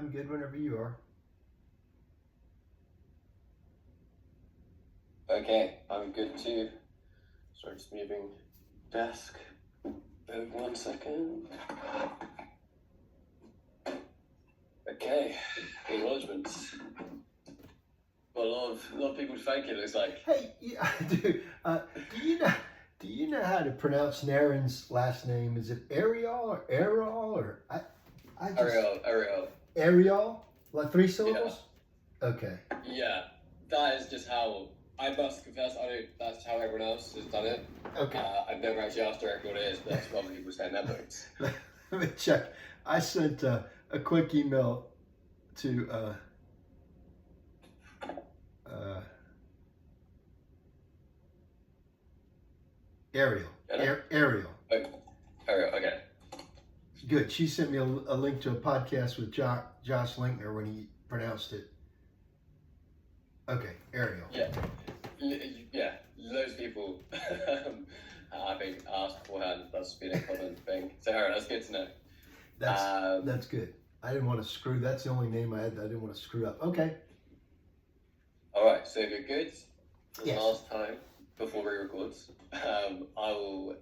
I'm good whenever you are. Okay, I'm good too. Sorry, just moving desk. Bear with 1 second. Okay, acknowledgements. Got a lot of people to thank, it looks like. Hey, yeah, dude, do you know how to pronounce Naren's last name? Is it Ariel or I just Ariel. Ariel? Like 3 syllables? Yeah. Okay. Yeah, that is just how I must confess. That's how everyone else has done it. Okay. I've never actually asked directly what it is, but that's what people say in their books. Let me check. I sent a quick email to Ariel. Ariel. Ariel, okay. Good. She sent me a link to a podcast with Josh Linkner when he pronounced it. Okay, Ariel. Yeah. Loads of people, I think, asked beforehand. That's been a common thing. So, Ariel, that's good to know. That's good. I didn't want to screw. That's the only name I had that I didn't want to screw up. Okay. All right. So if you're good, the yes. last time before we record, I will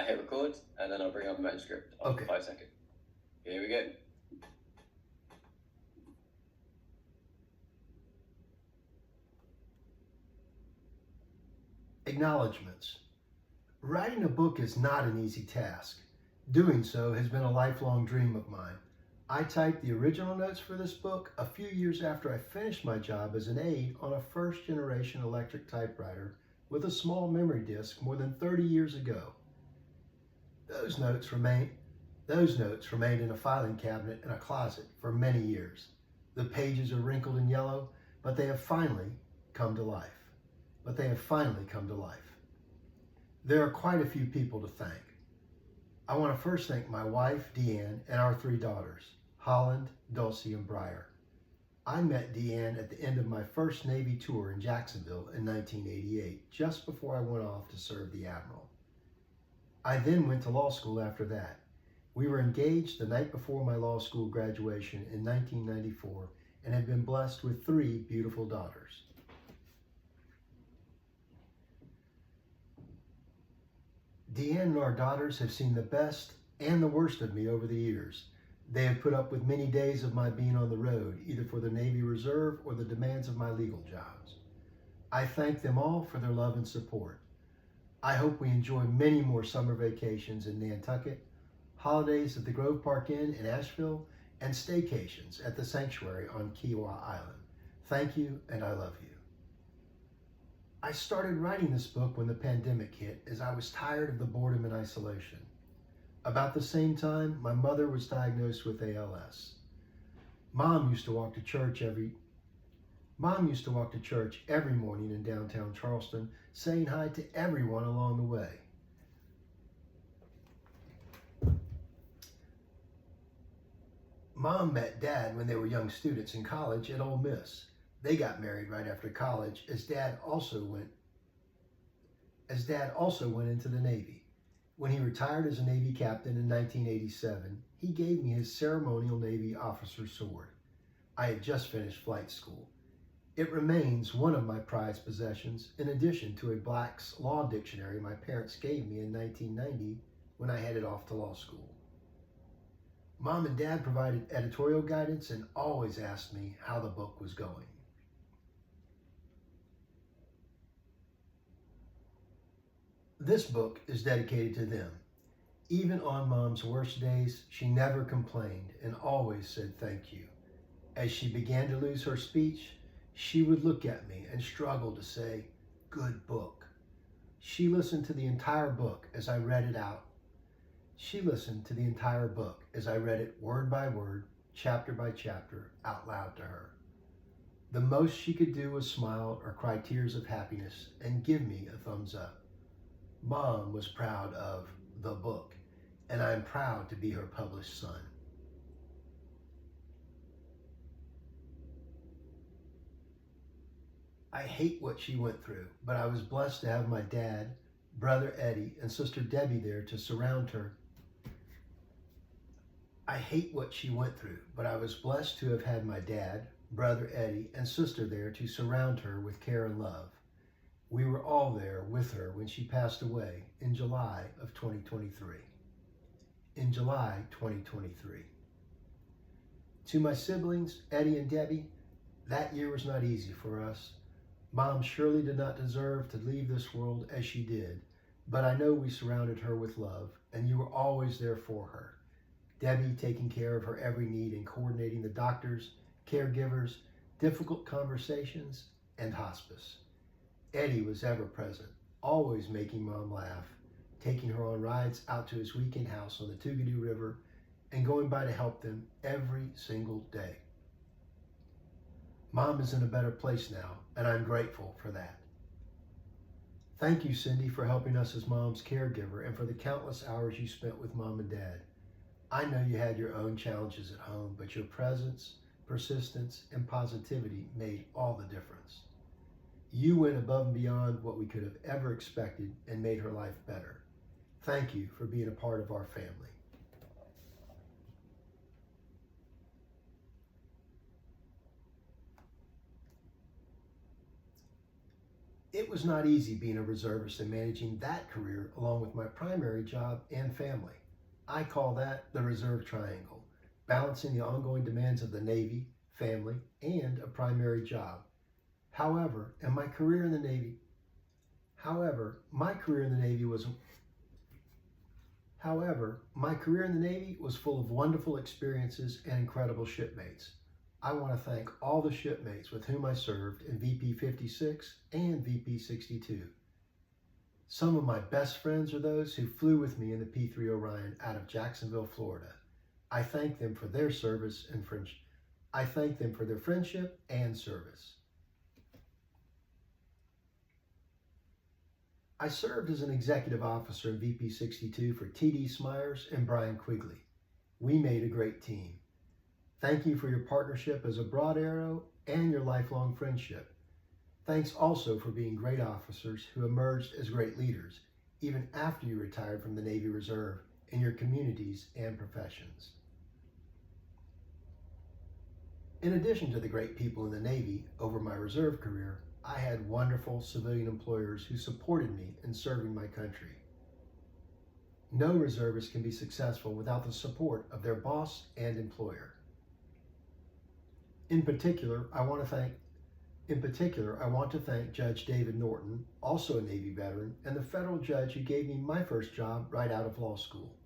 hit record and then I'll bring up the manuscript after 5 seconds. Here we go. Acknowledgements. Writing a book is not an easy task. Doing so has been a lifelong dream of mine. I typed the original notes for this book a few years after I finished my job as an aide on a first-generation electric typewriter with a small memory disk more than 30 years ago. Those notes remained in a filing cabinet in a closet for many years. The pages are wrinkled and yellow, but they have finally come to life. There are quite a few people to thank. I want to first thank my wife, Deanne, and our 3 daughters, Holland, Dulcie, and Briar. I met Deanne at the end of my first Navy tour in Jacksonville in 1988, just before I went off to serve the Admiral. I then went to law school after that. We were engaged the night before my law school graduation in 1994 and have been blessed with 3 beautiful daughters. Deanne and our daughters have seen the best and the worst of me over the years. They have put up with many days of my being on the road, either for the Navy Reserve or the demands of my legal jobs. I thank them all for their love and support. I hope we enjoy many more summer vacations in Nantucket, holidays at the Grove Park Inn in Asheville, and staycations at the Sanctuary on Kiowa Island. Thank you, and I love you. I started writing this book when the pandemic hit, as I was tired of the boredom and isolation. About the same time, my mother was diagnosed with ALS. Mom used to walk to church every morning in downtown Charleston, saying hi to everyone along the way. Mom met Dad when they were young students in college at Ole Miss. They got married right after college, as Dad also went into the Navy. When he retired as a Navy captain in 1987, he gave me his ceremonial Navy officer sword. I had just finished flight school. It remains one of my prized possessions, in addition to a Black's Law Dictionary my parents gave me in 1990 when I headed off to law school. Mom and Dad provided editorial guidance and always asked me how the book was going. This book is dedicated to them. Even on Mom's worst days, she never complained and always said thank you. As she began to lose her speech, she would look at me and struggle to say, "Good book." She listened to the entire book as I read it out. Word by word, chapter by chapter, out loud to her. The most she could do was smile or cry tears of happiness and give me a thumbs up. Mom was proud of the book, and I'm proud to be her published son. I hate what she went through, but I was blessed to have my dad, brother Eddie, and sister Debbie there to surround her. I hate what she went through, but I was blessed to have had my dad, brother Eddie, and sister there to surround her with care and love. We were all there with her when she passed away in July of 2023. In July 2023. To my siblings, Eddie and Debbie, that year was not easy for us. Mom surely did not deserve to leave this world as she did, but I know we surrounded her with love, and you were always there for her. Debbie taking care of her every need and coordinating the doctors, caregivers, difficult conversations, and hospice. Eddie was ever present, always making Mom laugh, taking her on rides out to his weekend house on the Tugadoo River, and going by to help them every single day. Mom is in a better place now, and I'm grateful for that. Thank you, Cindy, for helping us as Mom's caregiver and for the countless hours you spent with Mom and Dad. I know you had your own challenges at home, but your presence, persistence, and positivity made all the difference. You went above and beyond what we could have ever expected and made her life better. Thank you for being a part of our family. It was not easy being a reservist and managing that career along with my primary job and family. I call that the reserve triangle, balancing the ongoing demands of the Navy, family, and a primary job. However, my career in the Navy was full of wonderful experiences and incredible shipmates. I want to thank all the shipmates with whom I served in VP 56 and VP 62. Some of my best friends are those who flew with me in the P-3 Orion out of Jacksonville, Florida. I thank them for their service and friendship. I thank them for their friendship and service. I served as an executive officer in VP 62 for T.D. Smyers and Brian Quigley. We made a great team. Thank you for your partnership as a Broad Arrow and your lifelong friendship. Thanks also for being great officers who emerged as great leaders, even after you retired from the Navy Reserve in your communities and professions. In addition to the great people in the Navy over my reserve career, I had wonderful civilian employers who supported me in serving my country. No reservist can be successful without the support of their boss and employer. In particular, I want to thank Judge David Norton, also a Navy veteran, and the federal judge who gave me my first job right out of law school.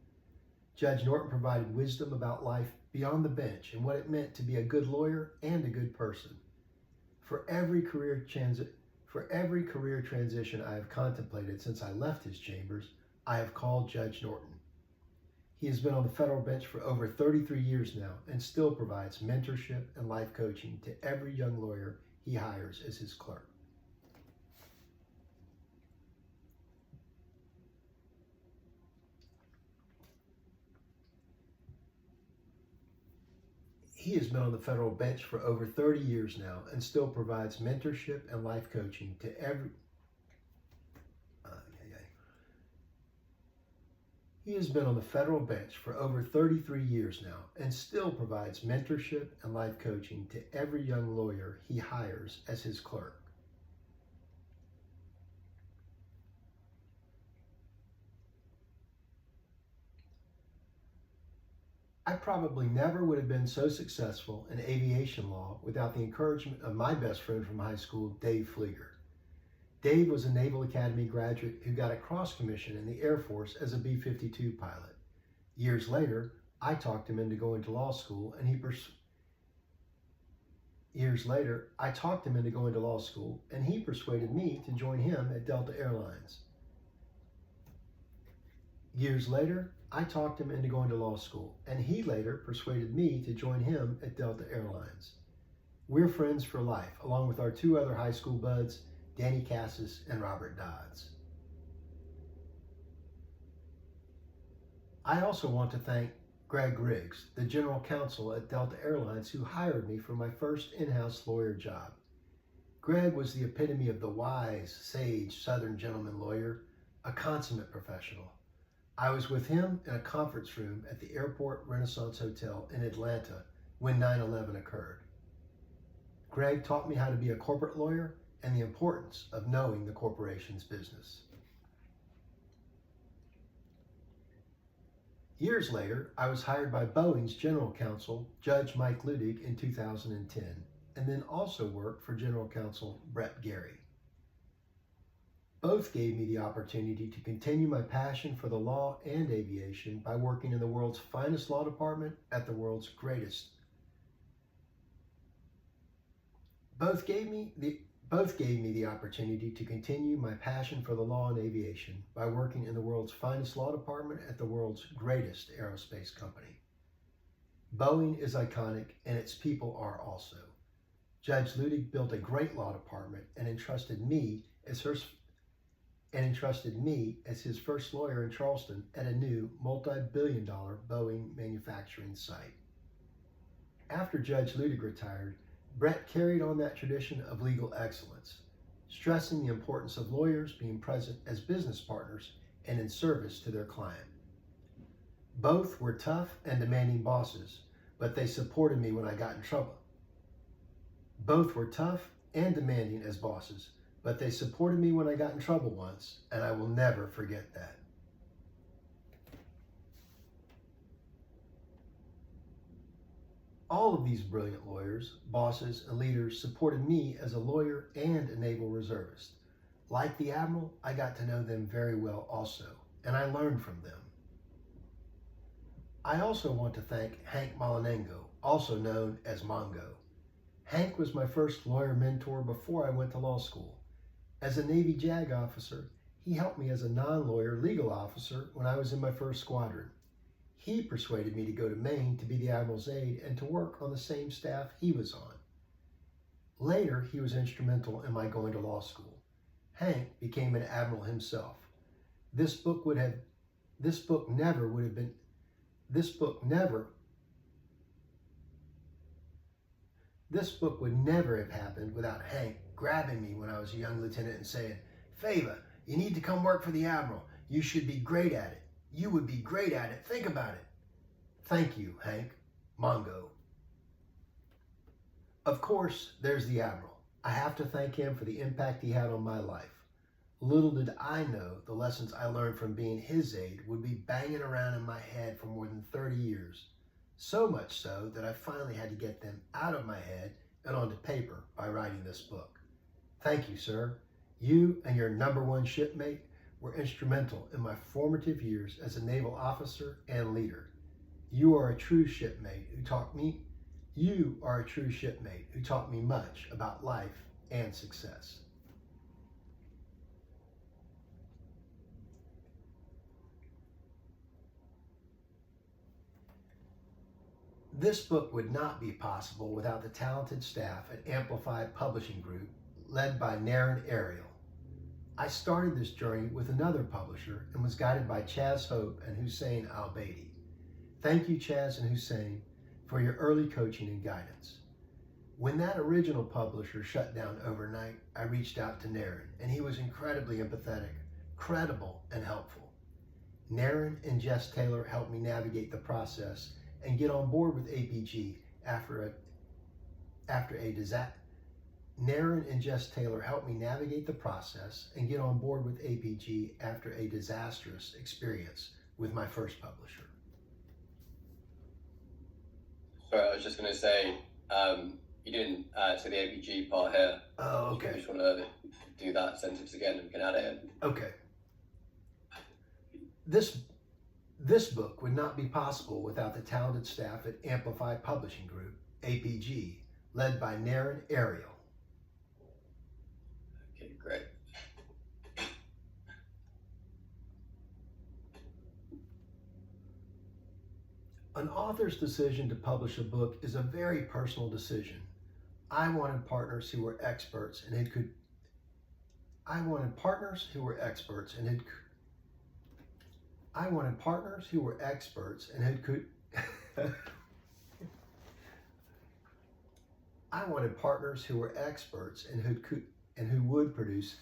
Judge Norton provided wisdom about life beyond the bench and what it meant to be a good lawyer and a good person. For every career transition I have contemplated since I left his chambers, I have called Judge Norton. He has been on the federal bench for over 33 years now and still provides mentorship and life coaching to every young lawyer he hires as his clerk. He has been on the federal bench for over 30 years now and still provides mentorship and life coaching to every He has been on the federal bench for over 33 years now and still provides mentorship and life coaching to every young lawyer he hires as his clerk. I probably never would have been so successful in aviation law without the encouragement of my best friend from high school, Dave Flieger. Dave was a Naval Academy graduate who got a cross commission in the Air Force as a B-52 pilot. Years later, I talked him into going to law school, and he persuaded me to join him at Delta Airlines. Years later, I talked him into going to law school, and he later persuaded me to join him at Delta Airlines. We're friends for life, along with our two other high school buds, Danny Cassis and Robert Dodds. I also want to thank Greg Riggs, the general counsel at Delta Airlines, who hired me for my first in-house lawyer job. Greg was the epitome of the wise, sage, Southern gentleman lawyer, a consummate professional. I was with him in a conference room at the Airport Renaissance Hotel in Atlanta when 9/11 occurred. Greg taught me how to be a corporate lawyer and the importance of knowing the corporation's business. Years later, I was hired by Boeing's General Counsel, Judge Mike Ludig, in 2010, and then also worked for General Counsel Brett Gary. Both gave me the opportunity to continue my passion for the law and aviation by working in the world's finest law department at the world's greatest. Both gave me the opportunity to continue my passion for the law and aviation by working in the world's finest law department at the world's greatest aerospace company. Boeing is iconic, and its people are also. Judge Ludig built a great law department and entrusted me as his first lawyer in Charleston at a new multi-billion-dollar Boeing manufacturing site. After Judge Ludig retired, Brett carried on that tradition of legal excellence, stressing the importance of lawyers being present as business partners and in service to their client. Both were tough and demanding bosses, but they supported me when I got in trouble. Both were tough and demanding as bosses, but they supported me when I got in trouble once, and I will never forget that. All of these brilliant lawyers, bosses, and leaders supported me as a lawyer and a naval reservist. Like the Admiral, I got to know them very well also, and I learned from them. I also want to thank Hank Molinengo, also known as Mongo. Hank was my first lawyer mentor before I went to law school. As a Navy JAG officer, he helped me as a non-lawyer legal officer when I was in my first squadron. He persuaded me to go to Maine to be the Admiral's aide and to work on the same staff he was on. Later, he was instrumental in my going to law school. Hank became an Admiral himself. This book would never have happened without Hank grabbing me when I was a young lieutenant and saying, "Fava, you need to come work for the Admiral. You should be great at it. You would be great at it. Think about it." Thank you, Hank. Mongo. Of course, there's the Admiral. I have to thank him for the impact he had on my life. Little did I know the lessons I learned from being his aide would be banging around in my head for more than 30 years. So much so that I finally had to get them out of my head and onto paper by writing this book. Thank you, sir. You and your #1 shipmate were instrumental in my formative years as a naval officer and leader. You are a true shipmate who taught me much about life and success. This book would not be possible without the talented staff at Amplify Publishing Group, led by Naren Ariel. I started this journey with another publisher and was guided by Chaz Hope and Hussein Al-Beidi. Thank you, Chaz and Hussein, for your early coaching and guidance. When that original publisher shut down overnight, I reached out to Naren, and he was incredibly empathetic, credible, and helpful. Naren and Jess Taylor helped me navigate the process and get on board with APG after a disaster. Naren and Jess Taylor helped me navigate the process and get on board with APG after a disastrous experience with my first publisher. Sorry, I was just going to say, you didn't say the APG part here. Oh, okay. I just want to do that sentence again and we can add it in. Okay. This book would not be possible without the talented staff at Amplify Publishing Group, APG, led by Naren Ariel. Okay, great. An author's decision to publish a book is a very personal decision. I wanted partners who were experts and who could who would produce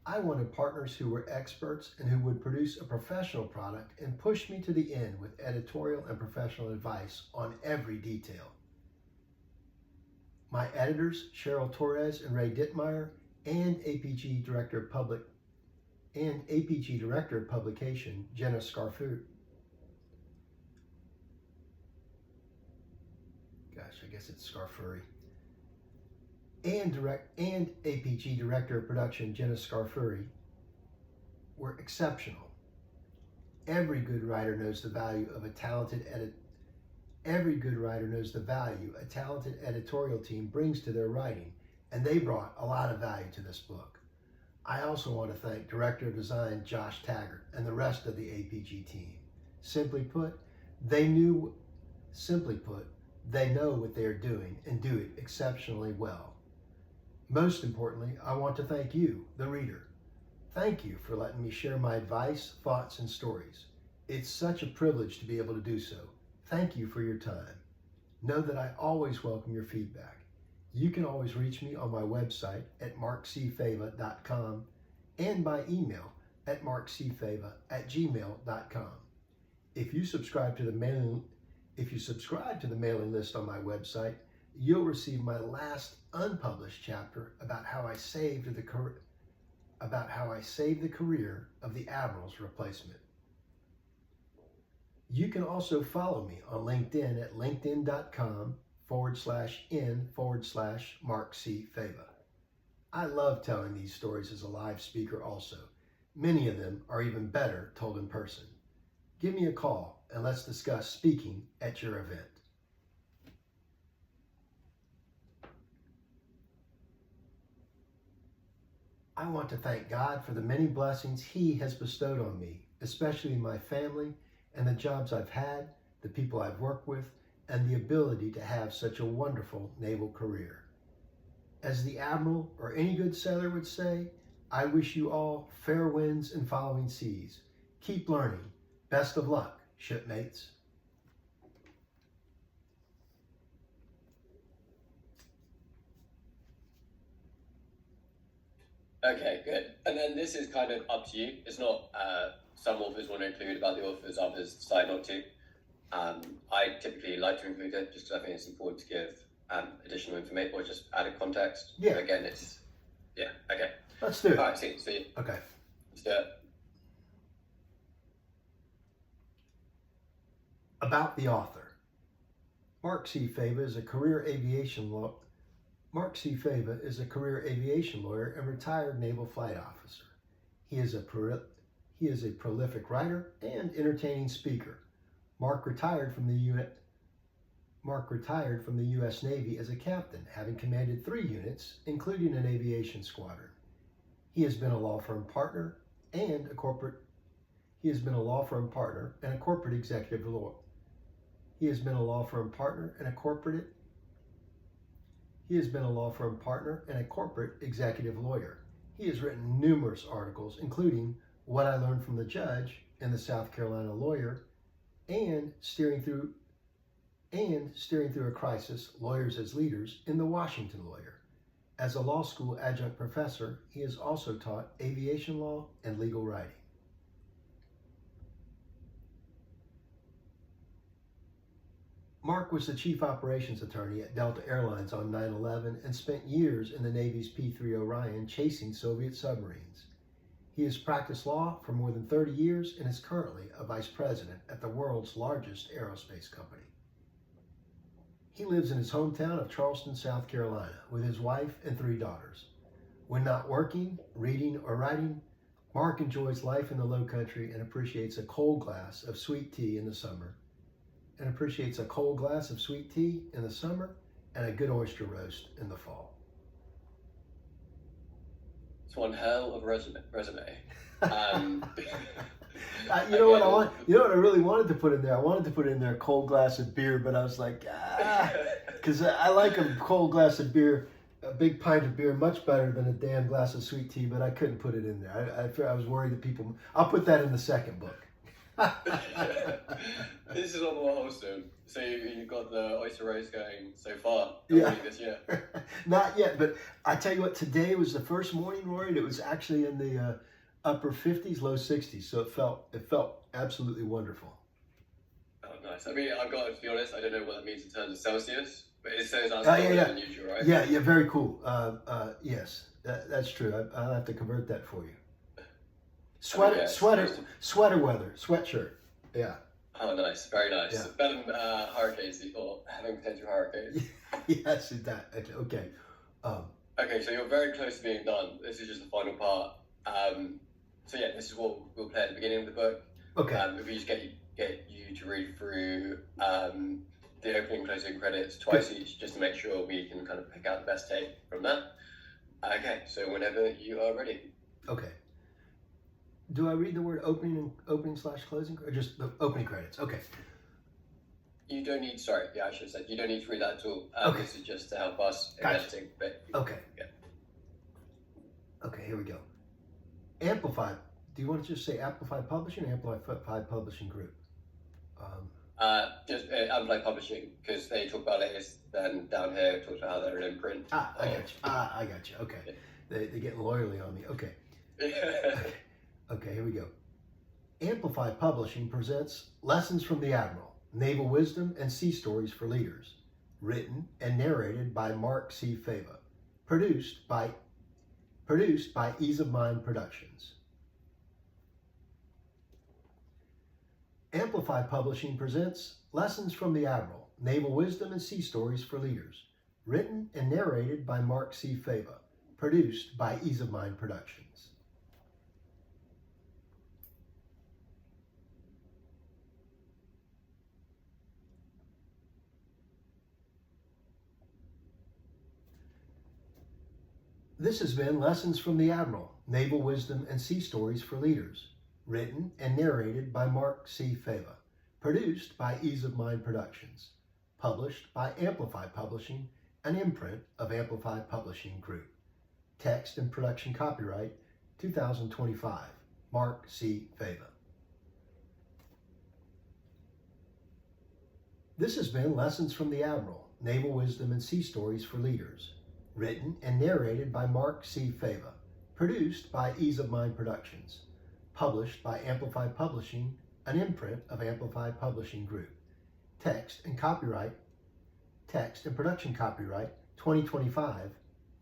I wanted partners who were experts and who would produce a professional product and push me to the end with editorial and professional advice on every detail. My editors, Cheryl Torres and Ray Dittmeyer, and APG Director of Publication, Jenna Scarfuri. Gosh, I guess it's Scarfuri. And APG Director of Production, Jenna Scarfuri, were exceptional. Every good writer knows the value of a talented editorial team brings to their writing, and they brought a lot of value to this book. I also want to thank Director of Design Josh Taggart and the rest of the APG team. Simply put, they know what they are doing and do it exceptionally well. Most importantly, I want to thank you, the reader. Thank you for letting me share my advice, thoughts, and stories. It's such a privilege to be able to do so. Thank you for your time. Know that I always welcome your feedback. You can always reach me on my website at markcfava.com and by email at markcfava@gmail.com. If you subscribe to the mailing list on my website, you'll receive my last unpublished chapter about how I saved the career of the Admiral's replacement. You can also follow me on LinkedIn at linkedin.com/n/Mark C. Fava. I love telling these stories as a live speaker also. Many of them are even better told in person. Give me a call and let's discuss speaking at your event. I want to thank God for the many blessings He has bestowed on me, especially my family and the jobs I've had, the people I've worked with, and the ability to have such a wonderful naval career. As the Admiral or any good sailor would say, I wish you all fair winds and following seas. Keep learning. Best of luck, shipmates. Okay, good. And then this is kind of up to you. It's not, some authors want to include about the authors, others decide not to. I typically like to include it just because I think it's important to give additional information or just added context. Yeah. So again, okay. Let's do it. All right, see. Okay. Let's do it. About the author. Mark C. Fava is a career aviation lawyer and retired naval flight officer. He is a prolific writer and entertaining speaker. Mark retired from the U.S. Navy as a captain, having commanded 3 units, including an aviation squadron. He has been a law firm partner and a corporate executive lawyer. He has been a law firm partner and a corporate executive lawyer. He has written numerous articles, including What I Learned from the Judge in the South Carolina Lawyer and Steering Through a Crisis, Lawyers as Leaders in the Washington Lawyer. As a law school adjunct professor, he has also taught aviation law and legal writing. Mark was the chief operations attorney at Delta Airlines on 9/11 and spent years in the Navy's P-3 Orion chasing Soviet submarines. He has practiced law for more than 30 years and is currently a vice president at the world's largest aerospace company. He lives in his hometown of Charleston, South Carolina, with his wife and 3 daughters. When not working, reading, or writing, Mark enjoys life in the Low Country and appreciates a cold glass of sweet tea in the summer. And a good oyster roast in the fall. It's one hell of a resume. You know what I want? You know what I really wanted to put in there? I wanted to put in there a cold glass of beer, but I was like, because I like a cold glass of beer, a big pint of beer, much better than a damn glass of sweet tea, but I couldn't put it in there. I was worried that people. I'll put that in the second book. This is all more wholesome. So you've got the oyster roast going so far Yeah. this year. Not yet, but I tell you what, today was the first morning, Rory, and it was actually in the upper 50s, low 60s. So it felt absolutely wonderful. Oh, nice. I mean, I've got to be honest, I don't know what that means in terms of Celsius, but it says that's yeah. than usual, right? Yeah, very cool. Yes, that's true. I'll have to convert that for you. Sweater weather, sweatshirt. Yeah. Oh, nice. Very nice. Yeah. Better than hurricanes or having potential hurricanes. Yes, that. Okay. Okay, so you're very close to being done. This is just the final part. So yeah, this is what we'll play at the beginning of the book. Okay. If we just get you to read through the opening and closing credits twice each, just to make sure we can kind of pick out the best take from that. Okay, so whenever you are ready. Okay. Do I read the word opening / closing, or just the opening credits? Okay. You don't need. Sorry, yeah, I should have said you don't need to read that at all. Okay. This is just to help us in Gotcha. editing. But Okay. Yeah. Okay, here we go. Amplify. Do you want to just say Amplify Publishing or Amplify Publishing Group? Just Amplify Publishing, because they talk about it. Then down here it talks about how they're an imprint. I got you. Okay. Yeah. They get loyally on me. Okay. Okay, here we go. Amplify Publishing presents Lessons from the Admiral, Naval Wisdom and Sea Stories for Leaders, written and narrated by Mark C. Fava, produced by Ease of Mind Productions. Amplify Publishing presents Lessons from the Admiral, Naval Wisdom and Sea Stories for Leaders, written and narrated by Mark C. Fava, produced by Ease of Mind Productions. This has been Lessons from the Admiral, Naval Wisdom and Sea Stories for Leaders, written and narrated by Mark C. Fava, produced by Ease of Mind Productions, published by Amplify Publishing, an imprint of Amplify Publishing Group. Text and production copyright 2025, Mark C. Fava. This has been Lessons from the Admiral, Naval Wisdom and Sea Stories for Leaders, written and narrated by Mark C. Fava, produced by Ease of Mind Productions, published by Amplify Publishing, an imprint of Amplify Publishing Group. Text and production copyright 2025,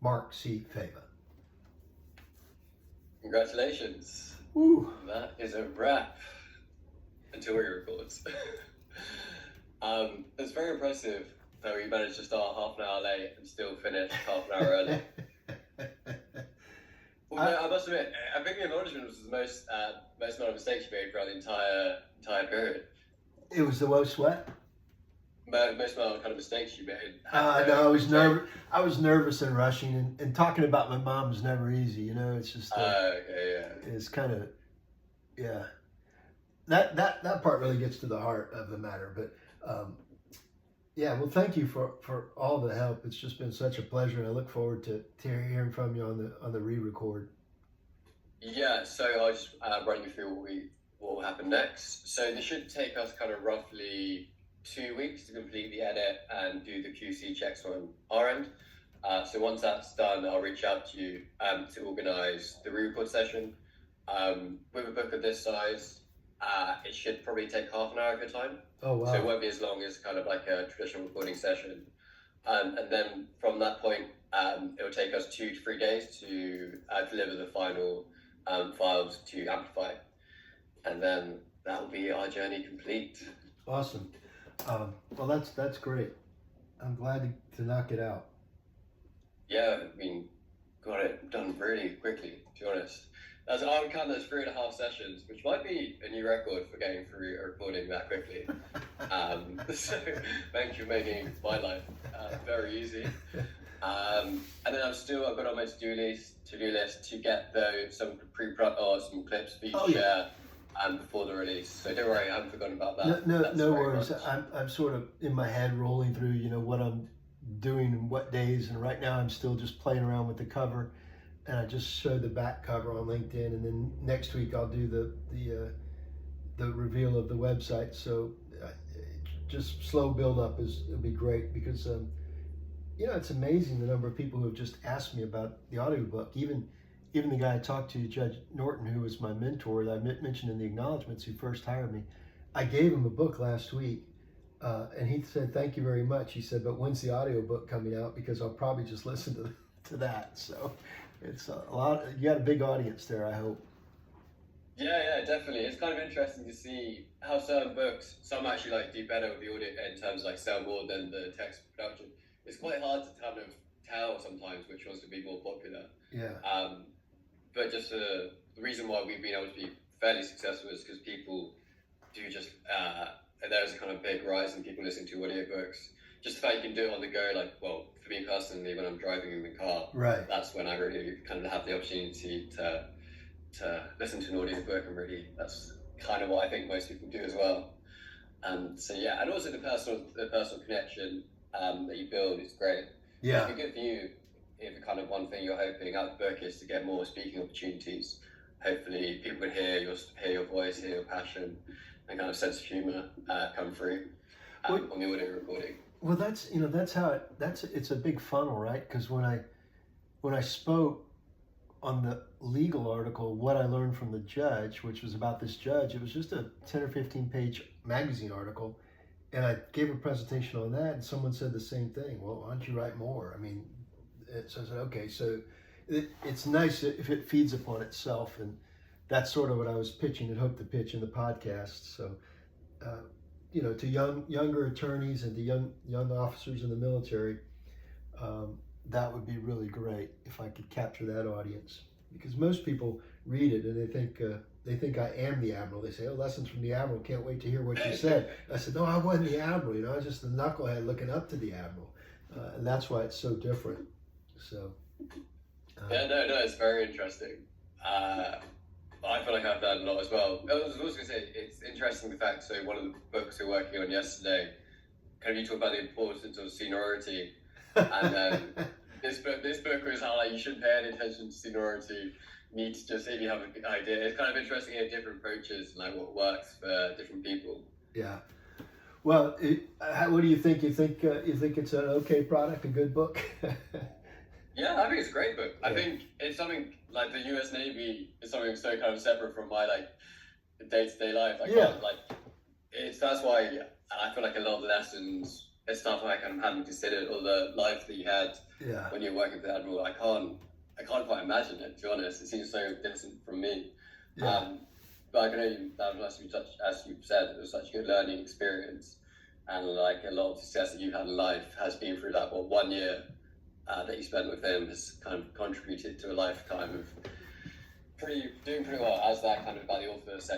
Mark C. Fava. Congratulations. Woo. That is a wrap until we record. It's very impressive that we managed to start half an hour late and still finish half an hour early. Well, no, I must admit, I think the acknowledgement was the most amount of mistakes you made throughout the entire period. It was the most what? Most amount of kind of mistakes you made. No, I was nervous and rushing, and talking about my mom is never easy. You know, it's just it's kind of that part really gets to the heart of the matter. But yeah, well, thank you for all the help. It's just been such a pleasure, and I look forward to hearing from you on the re-record. Yeah, so I'll just run you through what will happen next. So this should take us kind of roughly 2 weeks to complete the edit and do the QC checks on our end. So once that's done, I'll reach out to you to organise the re-record session. With a book of this size, it should probably take half an hour of your time. Oh, wow. So it won't be as long as kind of like a traditional recording session. And then from that point, it will take us 2 to 3 days to deliver the final files to Amplify. And then that will be our journey complete. Awesome. Well, that's great. I'm glad to knock it out. Yeah, I mean, got it done really quickly, to be honest. I would count those 3.5 sessions, which might be a new record for getting through a recording that quickly. So thank you for making my life very easy. And then I've got on my to-do list to get some some clips for you to share before the release. So don't worry, I haven't forgotten about that. No worries. I'm sort of in my head rolling through, what I'm doing and what days, and right now I'm still just playing around with the cover. And I just showed the back cover on LinkedIn, and then next week I'll do the reveal of the website. So just slow build up would be great because it's amazing the number of people who have just asked me about the audiobook. Even the guy I talked to, Judge Norton, who was my mentor that I mentioned in the acknowledgements, who first hired me. I gave him a book last week, and he said, "Thank you very much." He said, "But when's the audiobook coming out? Because I'll probably just listen to that." So it's a lot. You got a big audience there, I hope. Yeah, definitely. It's kind of interesting to see how certain books, some actually like do better with the audio in terms of like sell more than the text production. It's quite hard to kind of tell sometimes which ones would be more popular. Yeah. But just the reason why we've been able to be fairly successful is because people do just, there's a kind of big rise in people listening to audiobooks. Just the fact you can do it on the go, like, well, for me personally, when I'm driving in the car, right, that's when I really kind of have the opportunity to listen to an audiobook, and really that's kind of what I think most people do as well. So yeah, and also the personal connection that you build is great. Yeah. It'd be good for you if the kind of one thing you're hoping out of the book is to get more speaking opportunities. Hopefully people can hear your voice, hear your passion, and kind of sense of humor come through on the audio recording. Well, that's how it's a big funnel, right? Because when I spoke on the legal article, what I learned from the judge, which was about this judge, it was just a 10 or 15 page magazine article, and I gave a presentation on that, and someone said the same thing. Well, why don't you write more? I mean, so I said, okay, so it's nice if it feeds upon itself, and that's sort of what I was pitching and hope to pitch in the podcast. So, to younger attorneys and to young officers in the military, that would be really great if I could capture that audience, because most people read it and they think I am the Admiral. They say, "Oh, lessons from the Admiral. Can't wait to hear what you said." I said, "No, I wasn't the Admiral. I was just the knucklehead looking up to the Admiral," and that's why it's so different. So. No, it's very interesting. I feel like I've learned a lot as well. I was also going to say, it's interesting the fact, so one of the books we're working on yesterday, kind of you talk about the importance of seniority, and this book was how like you shouldn't pay any attention to seniority, you need to just, if you have an idea, it's kind of interesting to hear different approaches and like what works for different people. Yeah. Well, what do you think? You think it's an okay product, a good book? Yeah, I think it's a great book. I think it's something like the U.S. Navy is something so kind of separate from my like day-to-day life. That's why I feel like a lot of the lessons, it's stuff I kind of hadn't considered, or the life that you had when you're working for the Admiral. I can't quite imagine it, to be honest. It seems so distant from me. Yeah. But I can only, as you've said, it was such a good learning experience, and like a lot of success that you've had in life has been through that 1 year that you spent with him, has kind of contributed to a lifetime of doing pretty well as that kind of by the author said.